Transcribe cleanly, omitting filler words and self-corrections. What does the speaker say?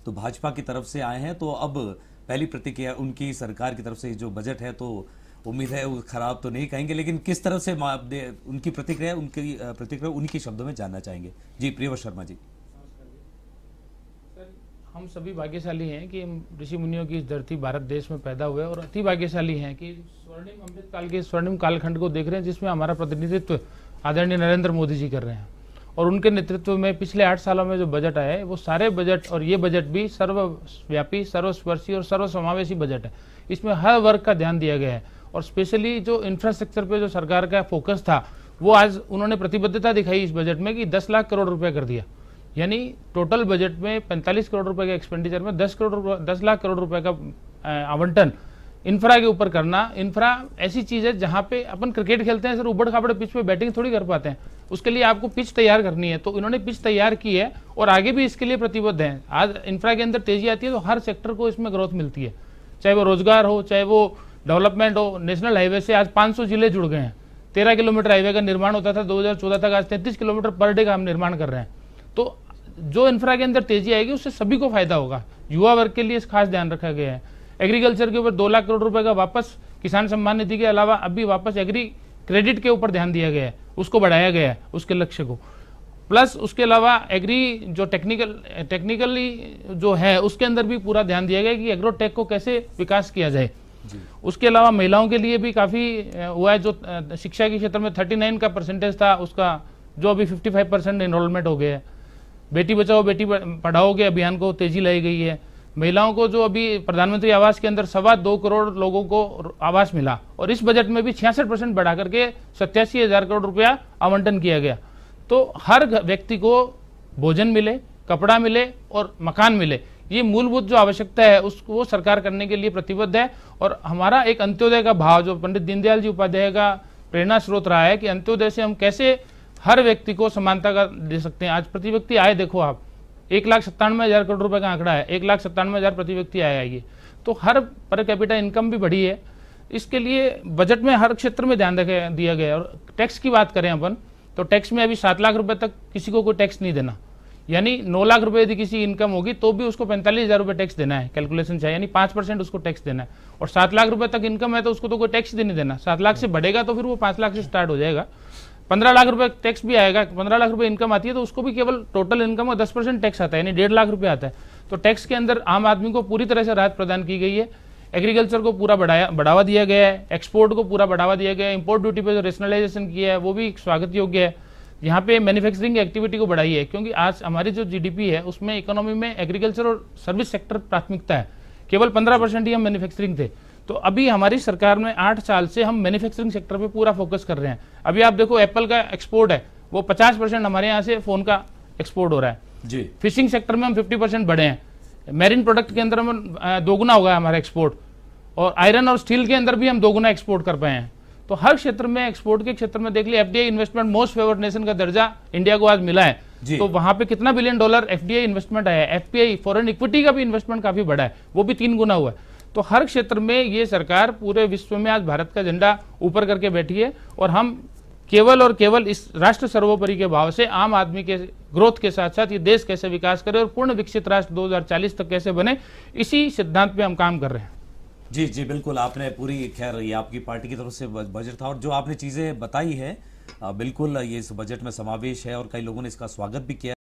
तो भाजपा की तरफ से आए हैं, तो अब पहली प्रतिक्रिया उनकी सरकार की तरफ से जो बजट है, तो उम्मीद है वो खराब तो नहीं कहेंगे, लेकिन किस तरह से उनकी प्रतिक्रिया उन्हीं के शब्दों में जानना चाहेंगे। जी प्रियव्रत शर्मा जी। हम सभी भाग्यशाली हैं कि हम ऋषि मुनियों की इस धरती भारत देश में पैदा हुए और अति भाग्यशाली हैं कि स्वर्णिम अमृत काल के स्वर्णिम कालखंड को देख रहे हैं, जिसमें हमारा प्रतिनिधित्व आदरणीय नरेंद्र मोदी जी कर रहे हैं। और उनके नेतृत्व में पिछले 8 सालों में जो बजट आया है, वो सारे बजट और ये बजट भी सर्वव्यापी, सर्वस्पर्शी और सर्वसमावेशी बजट है। इसमें हर वर्ग का ध्यान दिया गया है और स्पेशली जो इंफ्रास्ट्रक्चर पे जो सरकार का फोकस था, वो आज उन्होंने प्रतिबद्धता दिखाई इस बजट में कि 10 लाख करोड़ रुपए कर दिया। यानी टोटल बजट में 45 करोड़ रुपए के एक्सपेंडिचर में 10 लाख करोड़ रुपए का आवंटन इंफ्रा के ऊपर करना। इंफ्रा ऐसी चीज है जहां पे अपन क्रिकेट खेलते हैं सर, उबड़ खाबड़ पिच पे बैटिंग थोड़ी कर पाते हैं, उसके लिए आपको पिच तैयार करनी है। तो इन्होंने पिच तैयार की है और आगे भी इसके लिए प्रतिबद्ध हैं। आज इंफ्रा के अंदर तेजी आती है तो हर सेक्टर को इसमें ग्रोथ मिलती है, चाहे वो रोजगार हो, चाहे वो डेवलपमेंट हो। नेशनल हाईवे से आज 500 जिले जुड़ गए हैं। 13 किलोमीटर हाईवे का निर्माण होता था 2014 तक, आज 33 किलोमीटर पर डे का हम निर्माण कर रहे हैं। तो जो इंफ्रा के अंदर तेजी आएगी उससे सभी को फायदा होगा। युवा वर्ग के लिए खास ध्यान रखा गया है। एग्रीकल्चर के ऊपर 2 लाख करोड़ रुपए का वापस किसान सम्मान निधि के अलावा अभी वापस एग्री क्रेडिट के ऊपर ध्यान दिया गया है, उसको बढ़ाया गया है उसके लक्ष्य को। प्लस उसके अलावा एग्री जो टेक्निकली जो है उसके अंदर भी पूरा ध्यान दिया गया कि एग्रोटेक को कैसे विकास किया जाए। उसके अलावा महिलाओं के लिए भी काफी हुआ है। जो शिक्षा के क्षेत्र में 39 का परसेंटेज था उसका, जो अभी 55% एनरोलमेंट हो गया है। बेटी बचाओ बेटी पढ़ाओ के अभियान को तेजी लाई गई है। महिलाओं को जो अभी प्रधानमंत्री आवास के अंदर 2.25 करोड़ लोगों को आवास मिला और इस बजट में भी 66% बढ़ा करके 87,000 करोड़ रुपया आवंटन किया गया। तो हर व्यक्ति को भोजन मिले, कपड़ा मिले और मकान मिले, ये मूलभूत जो आवश्यकता है उसको सरकार करने के लिए प्रतिबद्ध है। और हमारा एक अंत्योदय का भाव जो पंडित दीनदयाल जी उपाध्याय का प्रेरणा स्रोत रहा है कि अंत्योदय से हम कैसे हर व्यक्ति को समानता का दे सकते हैं। आज प्रति व्यक्ति आय देखो आप, 1,97,000 करोड़ रुपए का आंकड़ा है, 1,97,000 प्रति व्यक्ति आय आई है। तो हर पर कैपिटा इनकम भी बढ़ी है। इसके लिए बजट में हर क्षेत्र में ध्यान दिया गया है। और टैक्स की बात करें अपन, तो टैक्स में अभी 7 लाख रुपए तक किसी को कोई टैक्स नहीं देना। यानी 9 लाख रुपए यदि किसी इनकम होगी तो भी उसको 45,000 रुपए टैक्स देना है, कैलकुलेशन चाहिए, यानी 5% उसको टैक्स देना है। और 7 लाख रुपए तक इनकम है तो उसको तो कोई टैक्स नहीं देना। 7 लाख से बढ़ेगा तो फिर वो 5 लाख से स्टार्ट हो जाएगा। 15 लाख रुपए टैक्स भी आएगा। 15 लाख रुपए इनकम आती है तो उसको भी केवल टोटल इनकम का 10% टैक्स आता है, यानी 1.5 लाख रुपए आता है। तो टैक्स के अंदर आम आदमी को पूरी तरह से राहत प्रदान की गई है। एग्रीकल्चर को पूरा बढ़ावा दिया गया है, एक्सपोर्ट को पूरा बढ़ावा दिया गया है। इंपोर्ट ड्यूटी पे जो रेशनलाइजेशन किया है वो भी स्वागत योग्य है। यहाँ पे मैन्युफैक्चरिंग एक्टिविटी को बढ़ाई है, क्योंकि आज हमारी जो जीडीपी है उसमें इकोनॉमी में एग्रीकल्चर और सर्विस सेक्टर प्राथमिकता है। केवल 15% ही हम मैन्युफैक्चरिंग थे। तो अभी हमारी सरकार में 8 साल से हम मैन्युफैक्चरिंग सेक्टर पे पूरा फोकस कर रहे हैं। अभी आप देखो एप्पल का एक्सपोर्ट है वो 50% हमारे यहाँ से फोन का एक्सपोर्ट हो रहा है जी। फिशिंग सेक्टर में हम 50% बढ़े हैं। मैरीन प्रोडक्ट के अंदर हम 2 गुना हो गया हमारा एक्सपोर्ट। और आयरन और स्टील के अंदर भी हम 2 गुना एक्सपोर्ट कर पाए हैं। तो हर क्षेत्र में, एक्सपोर्ट के क्षेत्र में देख लिया, FDI investment most favoured nation का दर्जा इंडिया को आज मिला है। तो वहां पे कितना $1 बिलियन एफडीआई इन्वेस्टमेंट आया है। एफपीआई फॉरेन इक्विटी का भी इन्वेस्टमेंट काफी बढ़ा है, वो भी 3 गुना हुआ है। तो हर क्षेत्र में ये सरकार पूरे विश्व में आज भारत का झंडा ऊपर करके बैठी है। और हम केवल और केवल इस राष्ट्र सर्वोपरि के भाव से आम आदमी के ग्रोथ के साथ साथ ये देश कैसे विकास करे और पूर्ण विकसित राष्ट्र 2040 तक कैसे बने, इसी सिद्धांत पे हम काम कर रहे हैं। जी जी बिल्कुल, आपने पूरी, खैर ये आपकी पार्टी की तरफ से बजट था और जो आपने चीजें बताई है बिल्कुल ये इस बजट में समावेश है और कई लोगों ने इसका स्वागत भी किया।